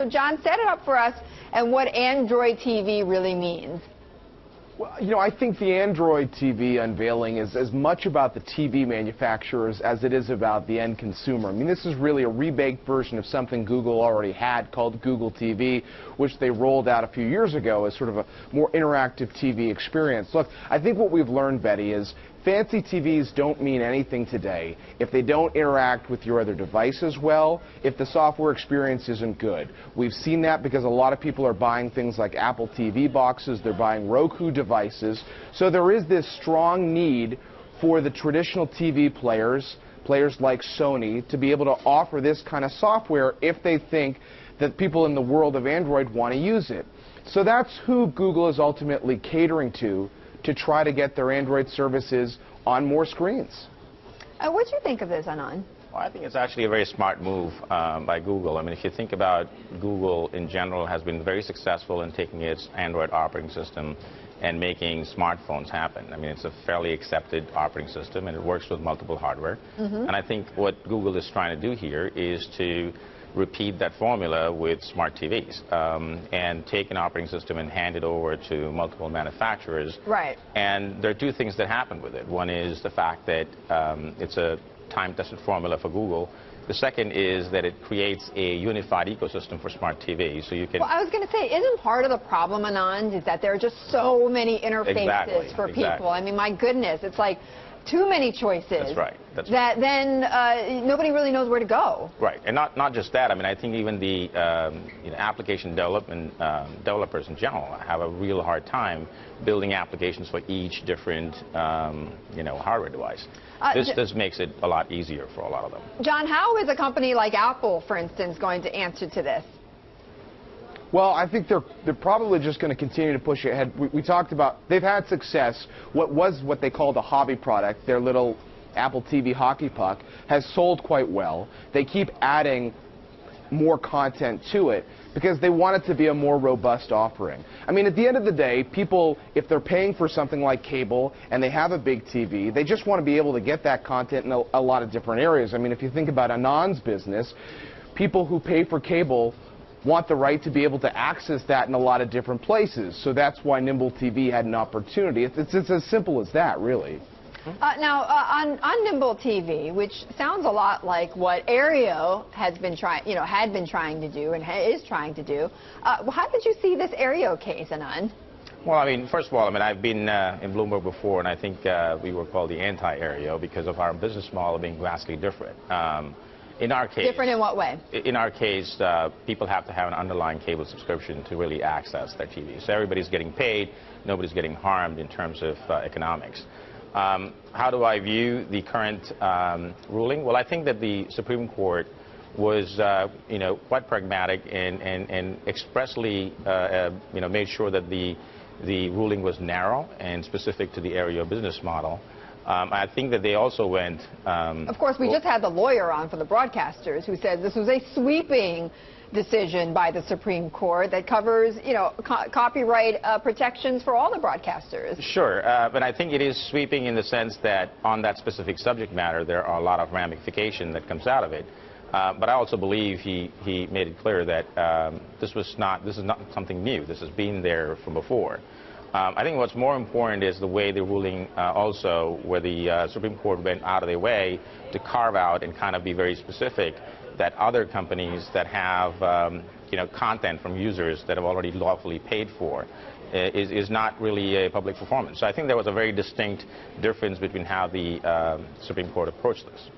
So John, set it up for us and what Android TV really means. Well, you know, I think the Android TV unveiling is as much about the TV manufacturers as it is about the end consumer. I mean, this is really a rebaked version of something Google already had called Google TV, which they rolled out a few years ago as sort of a more interactive TV experience. Look, I think what we've learned, Betty, is fancy TVs don't mean anything today if they don't interact with your other devices well, if the software experience isn't good. We've seen that because a lot of people are buying things like Apple TV boxes, they're buying Roku devices. So there is this strong need for the traditional TV players like Sony, to be able to offer this kind of software if they think that people in the world of Android want to use it. So that's who Google is ultimately catering to try to get their Android services on more screens. What do you think of this, Anand? Well, I think it's actually a very smart move by Google. I mean, if you think about Google in general has been very successful in taking its Android operating system and making smartphones happen. I mean, it's a fairly accepted operating system and it works with multiple hardware. And I think what Google is trying to do here is to repeat that formula with smart TVs and take an operating system and hand it over to multiple manufacturers. Right. And there are two things that happen with it. One is the fact that it's a time-tested formula for Google. The second is that it creates a unified ecosystem for smart TV. So you can. Well, I was going to say, isn't part of the problem, Anand, is that there are just so many interfaces for people? I mean, my goodness, it's like too many choices. That's right. Then nobody really knows where to go. Right, and not just that. I mean, I think even the application developers in general have a real hard time building applications for each different hardware device. This makes it a lot easier for a lot of them. John, how is a company like Apple, for instance, going to answer to this? Well, I think they're probably just going to continue to push it ahead. We talked about they've had success. What they called a hobby product, their little Apple TV hockey puck, has sold quite well. They keep adding more content to it because they want it to be a more robust offering. I mean, at the end of the day, people, if they're paying for something like cable and they have a big TV, they just want to be able to get that content in a lot of different areas. I mean, if you think about Anand's business, people who pay for cable want the right to be able to access that in a lot of different places. So that's why NimbleTV had an opportunity. It's as simple as that, really. Now, on NimbleTV, which sounds a lot like what Aereo has been trying, had been trying to do and is trying to do, how did you see this Aereo case, Anand? Well, I mean, first of all, I mean, I've been in Bloomberg before, and I think we were called the anti-Aereo because of our business model being vastly different. In our case, different in what way? In our case, people have to have an underlying cable subscription to really access their TV. So everybody's getting paid, nobody's getting harmed in terms of economics. How do I view the current ruling? Well, I think that the Supreme Court was, quite pragmatic and expressly, made sure that the ruling was narrow and specific to the Aereo business model. I think that they also went. Of course, we just had the lawyer on for the broadcasters who said this was a sweeping decision by the Supreme Court that covers, copyright protections for all the broadcasters. Sure, but I think it is sweeping in the sense that on that specific subject matter, there are a lot of ramification that comes out of it. But I also believe he made it clear that this is not something new. This has been there from before. I think what's more important is the way the ruling also, where the Supreme Court went out of their way to carve out and kind of be very specific that other companies that have content from users that have already lawfully paid for is not really a public performance. So I think there was a very distinct difference between how the Supreme Court approached this.